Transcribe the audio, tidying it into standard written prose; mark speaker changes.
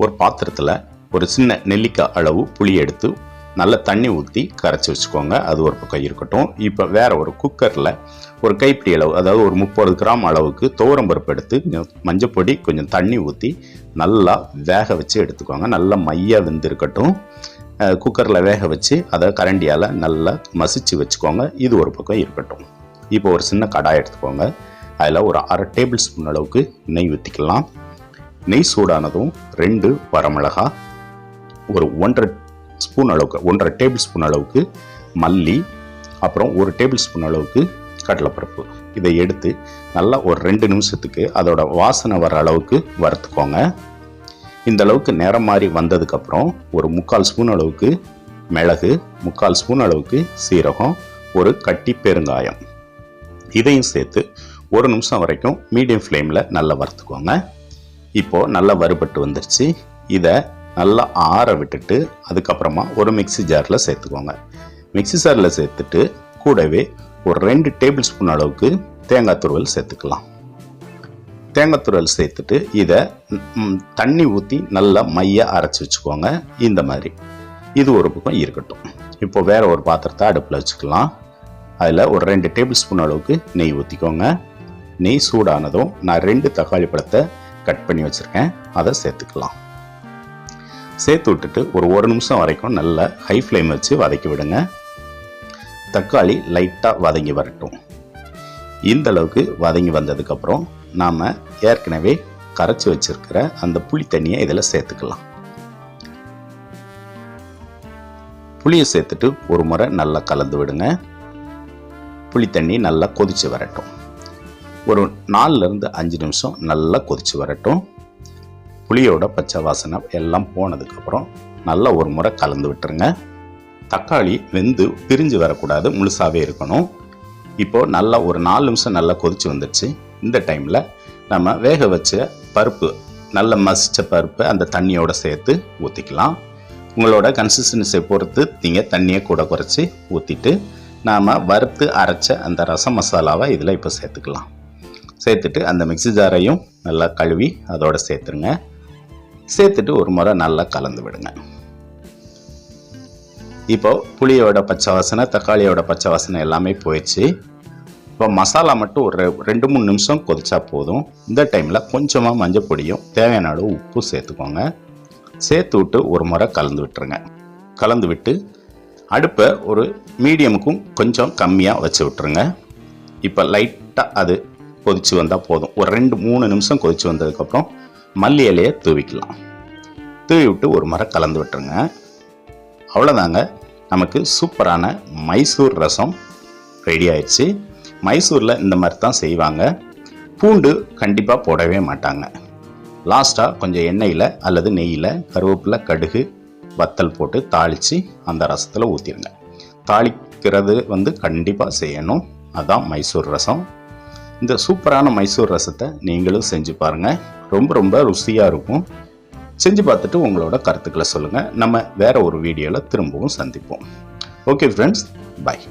Speaker 1: ஒரு பாத்திரத்தில் ஒரு சின்ன நெல்லிக்காய் அளவு புளி எடுத்து நல்ல தண்ணி ஊற்றி கரைச்சி வச்சுக்கோங்க. அது ஒரு பக்கம் இருக்கட்டும். இப்போ வேற ஒரு குக்கரில் ஒரு கைப்பிடி அளவு, அதாவது ஒரு 30 கிராம் அளவுக்கு துவரம்பருப்பு எடுத்து மஞ்சப்பொடி கொஞ்சம் தண்ணி ஊற்றி நல்லா வேக வச்சு எடுத்துக்கோங்க. நல்லா மையாக வெந்திருக்கட்டும். குக்கரில் வேக வச்சு அதை கரண்டியால் நல்லா மசிச்சு வச்சுக்கோங்க. இது ஒரு பக்கம் இருக்கட்டும். இப்போ ஒரு சின்ன கடாய் எடுத்துக்கோங்க. அதில் ஒரு 1/2 டேபிள் ஸ்பூன் அளவுக்கு நெய் ஊற்றிக்கலாம். நெய் சூடானதும் 2 வரமிளகா, ஒரு 1.5 டேபிள் ஸ்பூன் அளவுக்கு மல்லி, அப்புறம் 1 டேபிள் ஸ்பூன் அளவுக்கு கடலைப்பருப்பு. இதை எடுத்து நல்லா ஒரு 2 நிமிஷத்துக்கு அதோட வாசனை வர அளவுக்கு வறுத்துக்கோங்க. இந்த அளவுக்கு நேரம் மாறி வந்ததுக்கப்புறம் ஒரு 3/4 ஸ்பூன் அளவுக்கு மிளகு, 3/4 ஸ்பூன் அளவுக்கு சீரகம், ஒரு கட்டி பெருங்காயம், இதையும் சேர்த்து 1 நிமிஷம் வரைக்கும் மீடியம் ஃப்ளேமில் நல்லா வறுத்துக்கோங்க. இப்போது நல்லா வறுபட்டு வந்துருச்சு. இதை நல்லா ஆற விட்டுட்டு அதுக்கப்புறமா ஒரு மிக்ஸி ஜாரில் சேர்த்துக்கோங்க. மிக்ஸி ஜாரில் சேர்த்துட்டு கூடவே ஒரு 2 டேபிள் ஸ்பூன் அளவுக்கு தேங்காய் துருவல் சேர்த்துக்கலாம். தேங்காய் துருவல் சேர்த்துட்டு இதை தண்ணி ஊற்றி நல்லா மையாக அரைச்சி வச்சுக்கோங்க. இந்த மாதிரி இது ஒரு பக்கம் இருக்கட்டும். இப்போ வேற ஒரு பாத்திரத்தை அடுப்பில் வச்சுக்கலாம். அதில் ஒரு 2 டேபிள் ஸ்பூன் அளவுக்கு நெய் ஊற்றிக்கோங்க. நெய் சூடானதும் நான் 2 தக்காளி பழத்தை கட் பண்ணி வச்சுருக்கேன், அதை சேர்த்துக்கலாம். சேர்த்து விட்டுட்டு ஒரு 1 நிமிஷம் வரைக்கும் நல்லா ஹை ஃப்ளேம் வச்சு வதக்கி விடுங்க. தக்காளி லைட்டாக வதங்கி வரட்டும். இந்த அளவுக்கு வதங்கி வந்ததுக்கப்புறம் நாம் ஏற்கனவே கரைச்சி வச்சிருக்கிற அந்த புளி தண்ணியை இதில் சேர்த்துக்கலாம். புளியை சேர்த்துட்டு ஒரு முறை நல்லா கலந்து விடுங்க. புளி தண்ணி நல்லா கொதிச்சு வரட்டும். ஒரு 4-5 நிமிஷம் நல்லா கொதிச்சு வரட்டும். புளியோட பச்சை வாசனை எல்லாம் போனதுக்கப்புறம் நல்லா ஒரு முறை கலந்து விட்டுருங்க. தக்காளி வெந்து பிரிஞ்சு வரக்கூடாது, முழுசாகவே இருக்கணும். இப்போது நல்லா ஒரு 4 நிமிஷம் நல்லா கொதிச்சு வந்துடுச்சு. இந்த டைமில் நம்ம வேக வச்ச பருப்பு, நல்ல மசிச்ச பருப்பு அந்த தண்ணியோட சேர்த்து ஊற்றிக்கலாம். உங்களோட கன்சிஸ்டன்சியை பொறுத்து நீங்கள் தண்ணியை கூட குறைச்சி ஊற்றிட்டு நாம் வறுத்து அரைச்ச அந்த ரசம் மசாலாவை இதில் இப்போ சேர்த்துக்கலாம். சேர்த்துட்டு அந்த மிக்ஸி ஜாரையும் நல்லா கழுவி அதோட சேர்த்துருங்க. சேர்த்துட்டு ஒரு முறை நல்லா கலந்து விடுங்க. இப்போ புளியோட பச்சை வாசனை, தக்காளியோட பச்சை வாசனை எல்லாமே போயிடுச்சு. இப்போ மசாலா மட்டும் ஒரு 2-3 நிமிஷம் கொதிச்சா போதும். இந்த டைமில் கொஞ்சமாக மஞ்சள் பொடியும் தேவையான அளவு உப்பு சேர்த்துக்கோங்க. சேர்த்து விட்டு ஒரு முறை கலந்து விட்டுருங்க. கலந்து விட்டு அடுப்பை ஒரு மீடியமுக்கும் கொஞ்சம் கம்மியாக வச்சு விட்டுருங்க. இப்போ லைட்டாக அது கொதிச்சு வந்தால் போதும். ஒரு 2-3 நிமிஷம் கொதிச்சு வந்ததுக்கப்புறம் மல்லி இலையை தூவிக்கலாம். தூவி விட்டு ஒரு முறை கலந்து விட்டுருங்க. அவ்வளோதாங்க, நமக்கு சூப்பரான மைசூர் ரசம் ரெடி ஆயிடுச்சு. மைசூரில் இந்த மாதிரி தான் செய்வாங்க. பூண்டு கண்டிப்பாக போடவே மாட்டாங்க. லாஸ்ட்டாக கொஞ்சம் எண்ணெயில் அல்லது நெய்யில் கருவேப்பிலை, கடுகு, வத்தல் போட்டு தாளித்து அந்த ரசத்தில் ஊற்றிடுங்க. தாளிக்கிறது கண்டிப்பாக செய்யணும். அதுதான் மைசூர் ரசம். இந்த சூப்பரான மைசூர் ரசத்தை நீங்களும் செஞ்சு பாருங்கள். ரொம்ப ரொம்ப ருசியாக இருக்கும். செஞ்சு பார்த்துட்டு உங்களோட கருத்துக்களை சொல்லுங்கள். நம்ம வேற ஒரு வீடியோவில் திரும்பவும் சந்திப்போம். ஓகே ஃப்ரெண்ட்ஸ், பாய்.